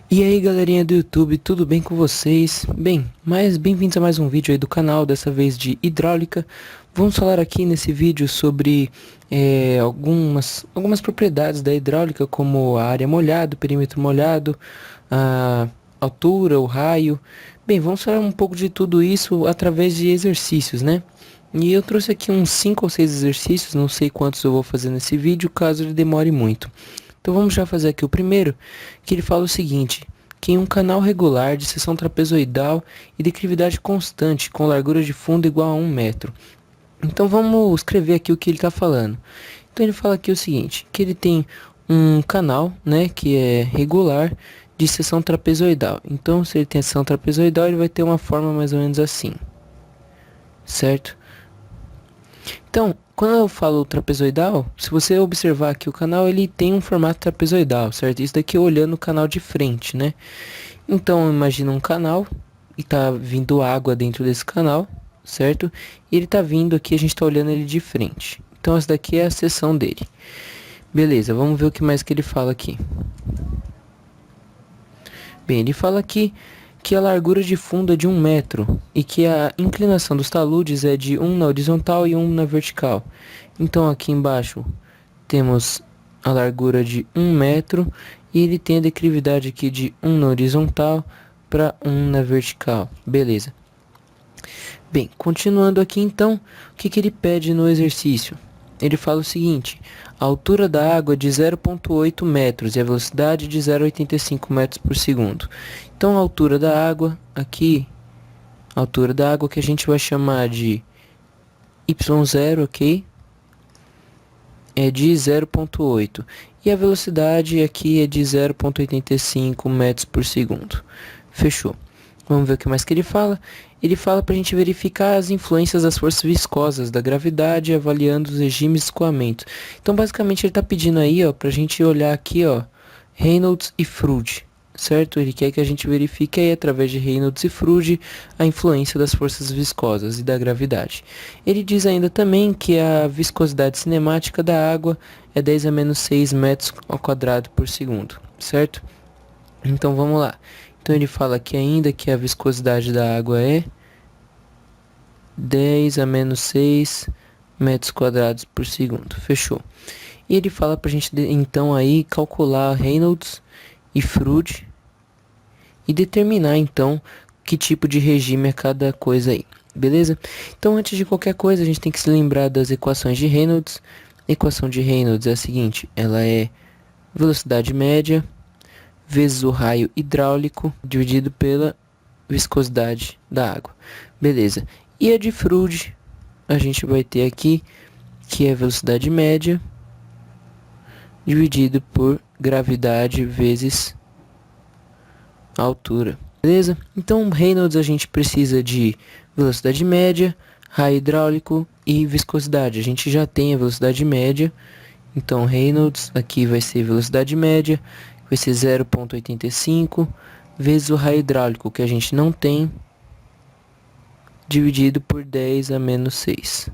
E aí galerinha do YouTube, tudo bem com vocês? Bem-vindos a mais um vídeo aí do canal, dessa vez de hidráulica. Vamos falar aqui nesse vídeo sobre algumas propriedades da hidráulica, como a área molhada, o perímetro molhado, a altura, o raio. Bem, vamos falar um pouco de tudo isso através de exercícios, né? E eu trouxe aqui uns 5 ou 6 exercícios, não sei quantos eu vou fazer nesse vídeo, caso ele demore muito. Então vamos já fazer aqui o primeiro, que ele fala o seguinte: que em um canal regular de seção trapezoidal e declividade constante, com largura de fundo igual a 1 metro. Então vamos escrever aqui o que ele está falando. Então ele fala aqui o seguinte, que ele tem um canal, né, que é regular de seção trapezoidal. Então se ele tem seção trapezoidal, ele vai ter uma forma mais ou menos assim, certo? Então, quando eu falo trapezoidal, se você observar aqui o canal, ele tem um formato trapezoidal, certo? Isso daqui olhando o canal de frente, né? Então, imagina um canal e tá vindo água dentro desse canal, certo? E ele tá vindo aqui, a gente tá olhando ele de frente. Então, essa daqui é a seção dele. Beleza, vamos ver o que mais que ele fala aqui. Bem, ele fala aqui que a largura de fundo é de 1 metro e que a inclinação dos taludes é de 1 na horizontal e 1 na vertical. Então aqui embaixo temos a largura de 1 metro e ele tem a declividade aqui de 1 na horizontal para 1 na vertical. Beleza. Bem, continuando aqui então, o que ele pede no exercício? Ele fala o seguinte: a altura da água é de 0,8 metros e a velocidade de 0,85 metros por segundo. Então a altura da água aqui, a altura da água que a gente vai chamar de y0, ok? É de 0,8 e a velocidade aqui é de 0,85 metros por segundo. Fechou. Vamos ver o que mais que ele fala. Ele fala para a gente verificar as influências das forças viscosas, da gravidade, avaliando os regimes de escoamento. Então, basicamente, ele está pedindo aí, ó, para a gente olhar aqui, ó, Reynolds e Froude, certo? Ele quer que a gente verifique aí, através de Reynolds e Froude, a influência das forças viscosas e da gravidade. Ele diz ainda também que a viscosidade cinemática da água é 10 a menos 6 metros ao quadrado por segundo, certo? Então, vamos lá. Então ele fala aqui ainda que a viscosidade da água é 10 a menos 6 metros quadrados por segundo. Fechou. E ele fala pra gente então aí calcular Reynolds e Froude e determinar então que tipo de regime é cada coisa aí. Beleza? Então antes de qualquer coisa a gente tem que se lembrar das equações de Reynolds. A equação de Reynolds é a seguinte: ela é velocidade média vezes o raio hidráulico dividido pela viscosidade da água. Beleza. E a de Froude a gente vai ter aqui que é velocidade média dividido por gravidade vezes a altura. Beleza? Então Reynolds a gente precisa de velocidade média, raio hidráulico e viscosidade. A gente já tem a velocidade média. Então Reynolds aqui vai ser velocidade média, vai ser 0,85 vezes o raio hidráulico, que a gente não tem, dividido por 10 a menos 6.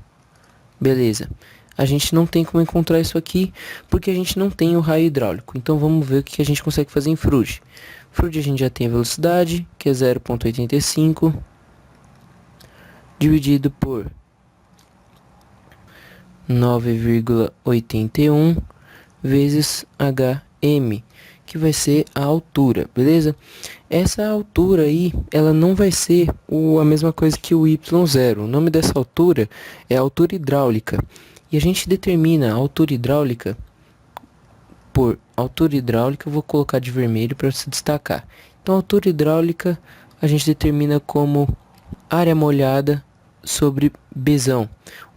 Beleza. A gente não tem como encontrar isso aqui, porque a gente não tem o raio hidráulico. Então vamos ver o que a gente consegue fazer em Froude. Froude a gente já tem a velocidade, que é 0,85, dividido por 9,81 vezes HM, que vai ser a altura, beleza? Essa altura aí, ela não vai ser a mesma coisa que o Y0. O nome dessa altura é altura hidráulica. E a gente determina a altura hidráulica por altura hidráulica, eu vou colocar de vermelho para se destacar. Então, a altura hidráulica a gente determina como área molhada sobre Bzão.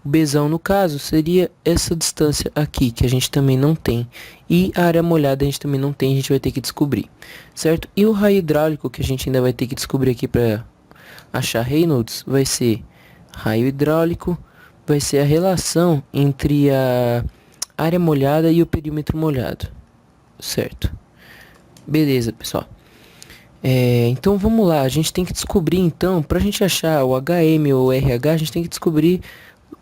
O Bzão, no caso, seria essa distância aqui, que a gente também não tem. E a área molhada a gente também não tem, a gente vai ter que descobrir, certo? E o raio hidráulico, que a gente ainda vai ter que descobrir aqui para achar Reynolds, vai ser raio hidráulico, vai ser a relação entre a área molhada e o perímetro molhado, certo? Beleza, pessoal. Então vamos lá, a gente tem que descobrir então, para a gente achar o HM ou RH, a gente tem que descobrir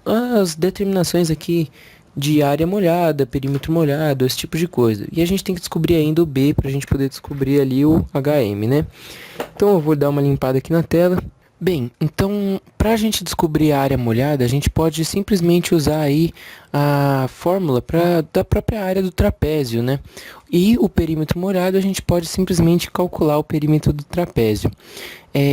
as determinações aqui de área molhada, perímetro molhado, esse tipo de coisa. E a gente tem que descobrir ainda o B para a gente poder descobrir ali o HM, né? Então eu vou dar uma limpada aqui na tela. Bem, então para a gente descobrir a área molhada, a gente pode simplesmente usar aí a fórmula da própria área do trapézio, né? E o perímetro molhado a gente pode simplesmente calcular o perímetro do trapézio.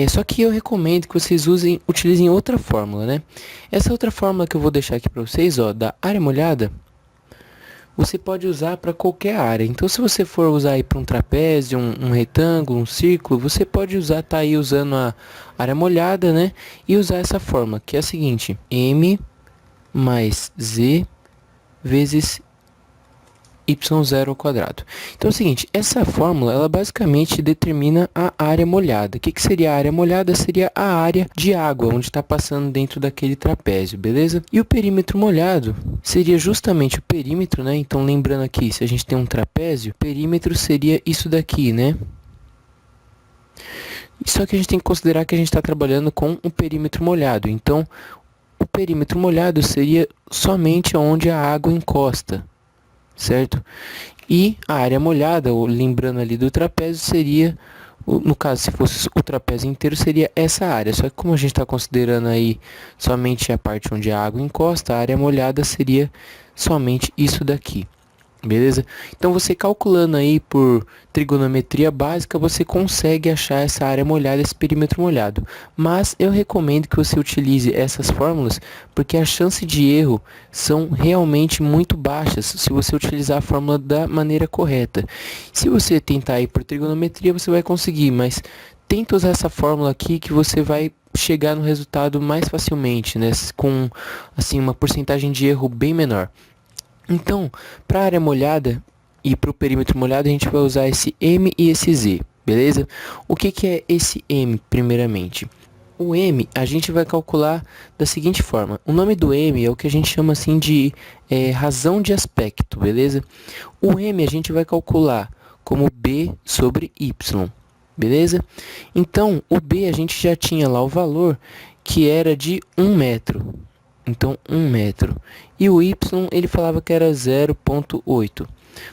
Só que eu recomendo que vocês utilizem outra fórmula, né? Essa outra fórmula que eu vou deixar aqui para vocês, ó, da área molhada, você pode usar para qualquer área. Então, se você for usar aí para um trapézio, um retângulo, um círculo, você pode usar, tá aí usando a área molhada, né? E usar essa fórmula, que é a seguinte: m mais z vezes y0 ao quadrado. Então é o seguinte, essa fórmula, ela basicamente determina a área molhada. O que seria a área molhada? Seria a área de água, onde está passando dentro daquele trapézio, beleza? E o perímetro molhado seria justamente o perímetro, né? Então lembrando aqui, se a gente tem um trapézio, o perímetro seria isso daqui, né? Só que a gente tem que considerar que a gente está trabalhando com um perímetro molhado. Então, o perímetro molhado seria somente onde a água encosta, certo? E a área molhada, lembrando ali do trapézio, seria, no caso, se fosse o trapézio inteiro, seria essa área. Só que como a gente está considerando aí somente a parte onde a água encosta, a área molhada seria somente isso daqui. Beleza? Então você calculando aí por trigonometria básica, você consegue achar essa área molhada, esse perímetro molhado. Mas eu recomendo que você utilize essas fórmulas, porque a chance de erro são realmente muito baixas se você utilizar a fórmula da maneira correta. Se você tentar ir por trigonometria, você vai conseguir, mas tenta usar essa fórmula aqui que você vai chegar no resultado mais facilmente, né? Com assim uma porcentagem de erro bem menor. Então, para a área molhada e para o perímetro molhado, a gente vai usar esse M e esse Z, beleza? O que é esse M, primeiramente? O M a gente vai calcular da seguinte forma. O nome do M é o que a gente chama assim de razão de aspecto, beleza? O M a gente vai calcular como B sobre Y, beleza? Então, o B a gente já tinha lá o valor que era de 1 metro. Então, 1 metro. E o Y, ele falava que era 0,8.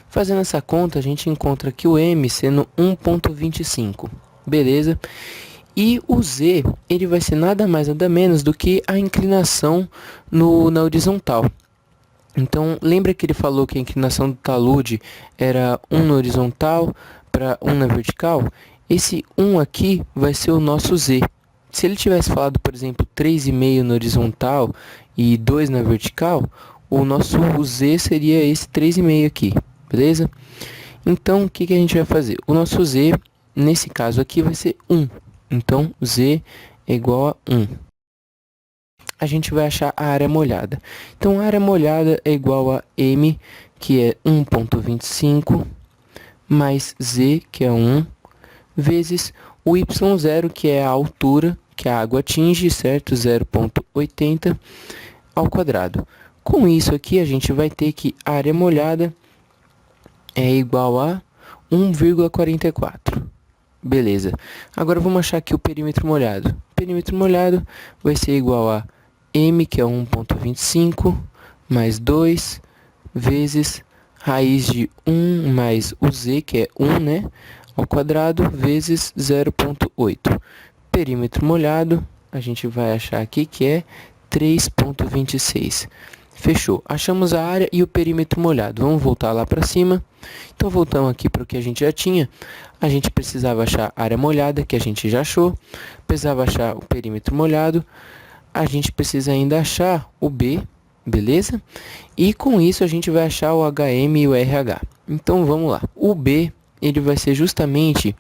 Fazendo essa conta, a gente encontra aqui o M sendo 1,25. Beleza? E o Z, ele vai ser nada mais nada menos do que a inclinação na horizontal. Então, lembra que ele falou que a inclinação do talude era 1 na horizontal para 1 na vertical? Esse 1 aqui vai ser o nosso Z. Se ele tivesse falado, por exemplo, 3,5 na horizontal e 2 na vertical, o nosso Z seria esse 3,5 aqui, beleza? Então, o que a gente vai fazer? O nosso Z, nesse caso aqui, vai ser 1. Então, Z é igual a 1. A gente vai achar a área molhada. Então, a área molhada é igual a M, que é 1,25, mais Z, que é 1, vezes o y0, que é a altura que a água atinge, certo? 0,80 ao quadrado. Com isso aqui, a gente vai ter que a área molhada é igual a 1,44. Beleza. Agora vamos achar aqui o perímetro molhado. O perímetro molhado vai ser igual a M, que é 1,25, mais 2, vezes raiz de 1 mais o Z, que é 1, né? Ao quadrado, vezes 0,8. Perímetro molhado, a gente vai achar aqui que é 3,26. Fechou. Achamos a área e o perímetro molhado. Vamos voltar lá para cima. Então, voltamos aqui para o que a gente já tinha. A gente precisava achar a área molhada, que a gente já achou. Precisava achar o perímetro molhado. A gente precisa ainda achar o B, beleza? E com isso a gente vai achar o HM e o RH. Então, vamos lá. O B, ele vai ser justamente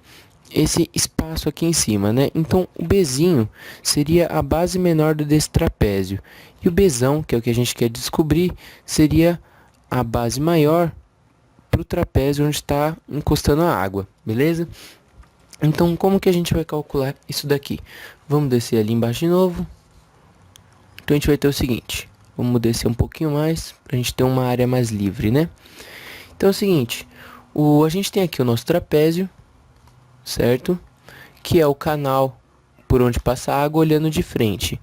esse espaço aqui em cima, né? Então, o Bzinho seria a base menor desse trapézio. E o Bzão, que é o que a gente quer descobrir, seria a base maior para o trapézio onde está encostando a água, beleza? Então, como que a gente vai calcular isso daqui? Vamos descer ali embaixo de novo. Então, a gente vai ter o seguinte. Vamos descer um pouquinho mais, para a gente ter uma área mais livre, né? Então, é o seguinte. A gente tem aqui o nosso trapézio, certo? Que é o canal por onde passa a água olhando de frente.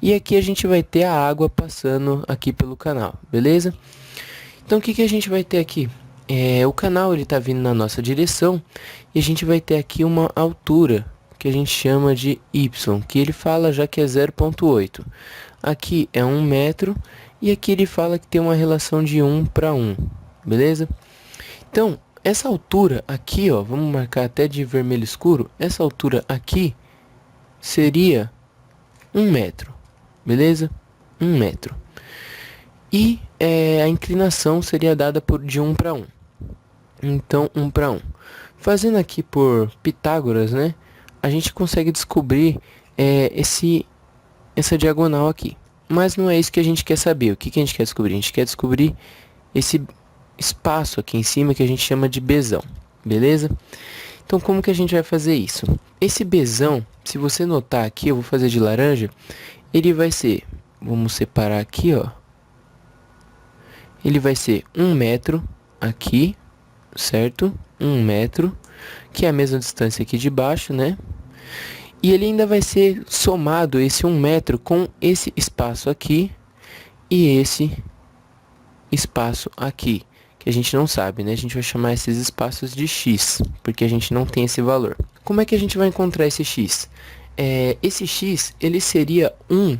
E aqui a gente vai ter a água passando aqui pelo canal, beleza? Então, o que que a gente vai ter aqui? O canal ele está vindo na nossa direção e a gente vai ter aqui uma altura que a gente chama de y, que ele fala já que é 0,8. Aqui é 1 metro e aqui ele fala que tem uma relação de 1 para 1, beleza? Então, essa altura aqui, ó, vamos marcar até de vermelho escuro, essa altura aqui seria 1 metro, beleza? 1 metro. E a inclinação seria dada de 1 para 1. Então, 1 para 1. Fazendo aqui por Pitágoras, né? A gente consegue descobrir essa diagonal aqui. Mas não é isso que a gente quer saber. O que que a gente quer descobrir? A gente quer descobrir esse espaço aqui em cima que a gente chama de Bzão. Beleza? Então, como que a gente vai fazer isso? Esse Bzão, se você notar aqui, eu vou fazer de laranja, ele vai ser, vamos separar aqui, ó. Ele vai ser 1 metro aqui, certo? 1 metro, que é a mesma distância aqui de baixo, né? E ele ainda vai ser somado esse 1 metro com esse espaço aqui e esse espaço aqui, que a gente não sabe, né? A gente vai chamar esses espaços de x, porque a gente não tem esse valor. Como é que a gente vai encontrar esse x? Esse x, ele seria 1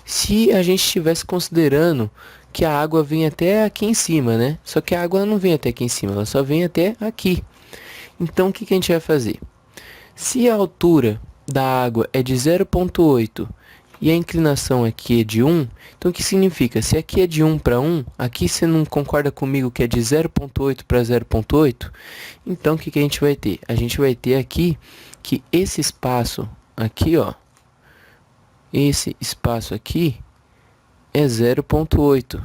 se a gente estivesse considerando que a água vem até aqui em cima, né? Só que a água não vem até aqui em cima, ela só vem até aqui. Então, o que que a gente vai fazer? Se a altura da água é de 0,8 e a inclinação aqui é de 1, então o que significa? Se aqui é de 1 para 1, aqui você não concorda comigo que é de 0,8 para 0,8? Então, o que que a gente vai ter? A gente vai ter aqui que esse espaço aqui, ó, esse espaço aqui é 0,8.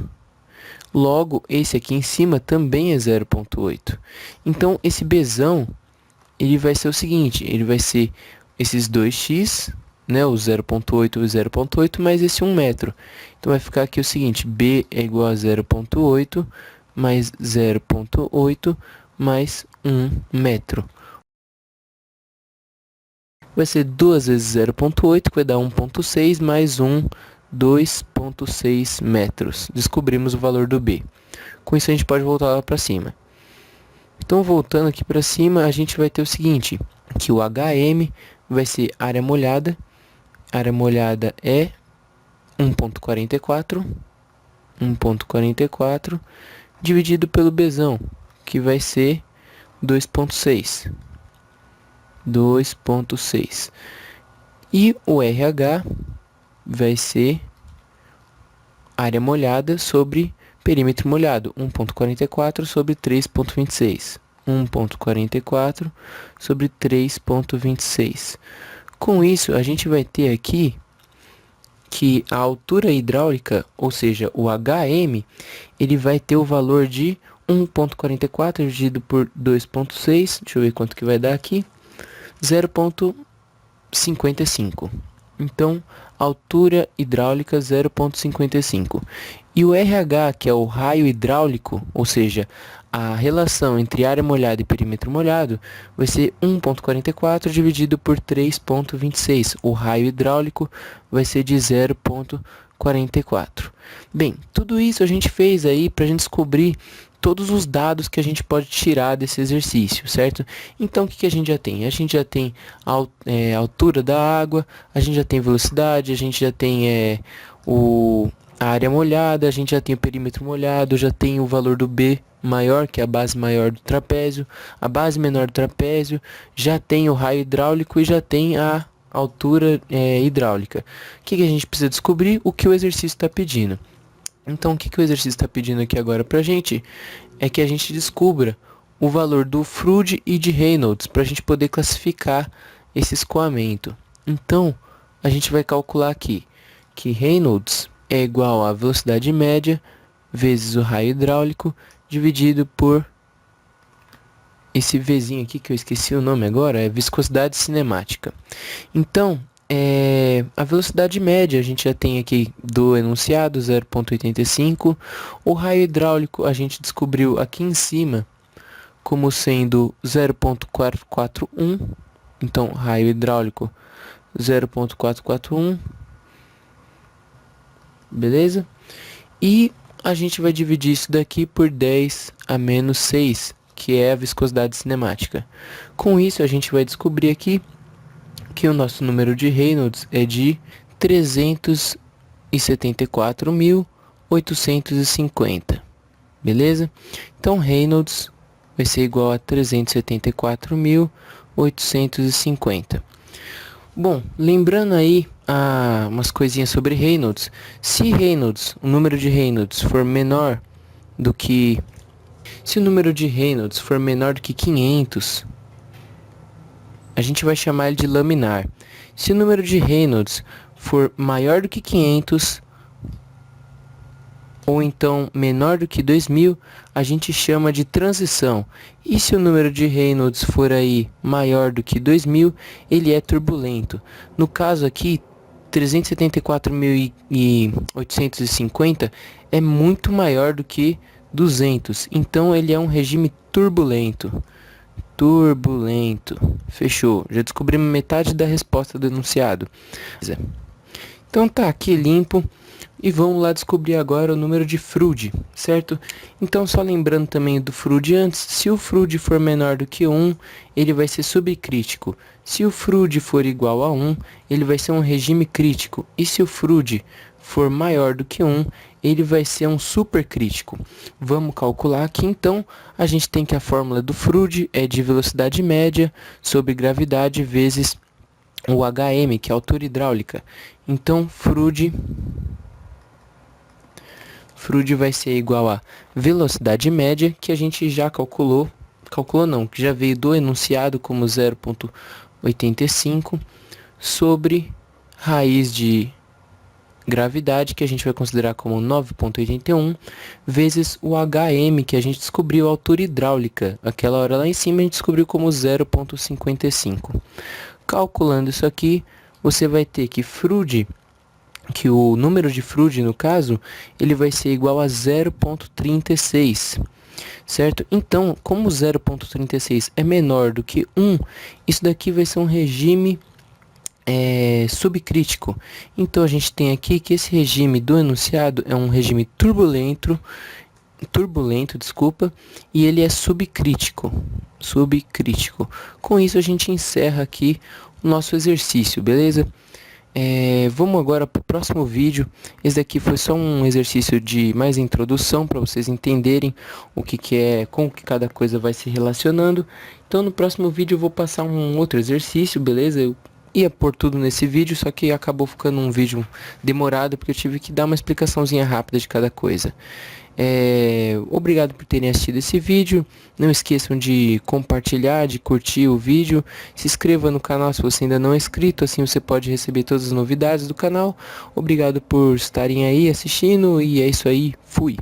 Logo, esse aqui em cima também é 0,8. Então, esse Bzão, ele vai ser o seguinte, ele vai ser esses 2x, né, o 0,8 e o 0,8, mais esse 1 metro. Então, vai ficar aqui o seguinte, B é igual a 0,8 mais 0,8 mais 1 metro. Vai ser 2 vezes 0,8, que vai dar 1,6 mais 1, 2,6 metros. Descobrimos o valor do B. Com isso a gente pode voltar lá para cima. Então, voltando aqui para cima, a gente vai ter o seguinte, que o HM vai ser área molhada. Área molhada é 1,44. 1,44 dividido pelo Bzão, que vai ser 2,6. 2,6. E o RH vai ser área molhada sobre perímetro molhado, 1,44 sobre 3,26. 1,44 sobre 3,26. Com isso, a gente vai ter aqui que a altura hidráulica, ou seja, o HM, ele vai ter o valor de 1,44 dividido por 2,6. Deixa eu ver quanto que vai dar aqui. 0,55. Então, altura hidráulica 0,55. E o RH, que é o raio hidráulico, ou seja, a relação entre área molhada e perímetro molhado, vai ser 1,44 dividido por 3,26. O raio hidráulico vai ser de 0,44. Bem, tudo isso a gente fez aí para a gente descobrir todos os dados que a gente pode tirar desse exercício, certo? Então, o que que a gente já tem? A gente já tem a altura da água, a gente já tem velocidade, a gente já tem a área molhada, a gente já tem o perímetro molhado, já tem o valor do B maior, que é a base maior do trapézio, a base menor do trapézio, já tem o raio hidráulico e já tem a altura hidráulica. O que que a gente precisa descobrir? O que o exercício está pedindo. Então, o que que o exercício está pedindo aqui agora para a gente? É que a gente descubra o valor do Froude e de Reynolds para a gente poder classificar esse escoamento. Então, a gente vai calcular aqui que Reynolds é igual à velocidade média vezes o raio hidráulico dividido por esse Vzinho aqui que eu esqueci o nome agora, é viscosidade cinemática. Então, a velocidade média a gente já tem aqui do enunciado 0,85. O raio hidráulico a gente descobriu aqui em cima como sendo 0,441. Então, raio hidráulico 0,441. Beleza? E a gente vai dividir isso daqui por 10 a menos 6, que é a viscosidade cinemática. Com isso, a gente vai descobrir aqui que o nosso número de Reynolds é de 374.850, beleza? Então, Reynolds vai ser igual a 374.850. Bom, lembrando aí umas coisinhas sobre Reynolds. Se Reynolds, o número de Reynolds for menor do que... Se o número de Reynolds for menor do que 500, a gente vai chamar ele de laminar. Se o número de Reynolds for maior do que 500, ou então menor do que 2000, a gente chama de transição. E se o número de Reynolds for aí maior do que 2000, ele é turbulento. No caso aqui, 374.850 é muito maior do que 200. Então ele é um regime turbulento. Turbulento. Fechou. Já descobrimos metade da resposta do enunciado. Então tá aqui limpo. E vamos lá descobrir agora o número de Froude, certo? Então, só lembrando também do Froude antes, se o Froude for menor do que 1, ele vai ser subcrítico. Se o Froude for igual a 1, ele vai ser um regime crítico. E se o Froude for maior do que 1, ele vai ser um supercrítico. Vamos calcular aqui, então, a gente tem que a fórmula do Froude é de velocidade média sobre gravidade vezes o HM, que é a altura hidráulica. Então, Froude vai ser igual a velocidade média, que a gente já calculou não, que já veio do enunciado como 0,85, sobre raiz de gravidade, que a gente vai considerar como 9,81, vezes o HM, que a gente descobriu a altura hidráulica. Aquela hora lá em cima a gente descobriu como 0,55. Calculando isso aqui, você vai ter que o número de Froude, no caso, ele vai ser igual a 0,36, certo? Então, como 0,36 é menor do que 1, isso daqui vai ser um regime subcrítico. Então, a gente tem aqui que esse regime do enunciado é um regime turbulento, e ele é subcrítico. Com isso, a gente encerra aqui o nosso exercício, beleza? Vamos agora para o próximo vídeo. Esse daqui foi só um exercício de mais introdução para vocês entenderem o que é, como que cada coisa vai se relacionando. Então no próximo vídeo eu vou passar um outro exercício, beleza? Eu ia pôr tudo nesse vídeo, só que acabou ficando um vídeo demorado porque eu tive que dar uma explicaçãozinha rápida de cada coisa. Obrigado por terem assistido esse vídeo. Não esqueçam de compartilhar, de curtir o vídeo. Se inscreva no canal se você ainda não é inscrito, assim você pode receber todas as novidades do canal. Obrigado por estarem aí assistindo e é isso aí. Fui!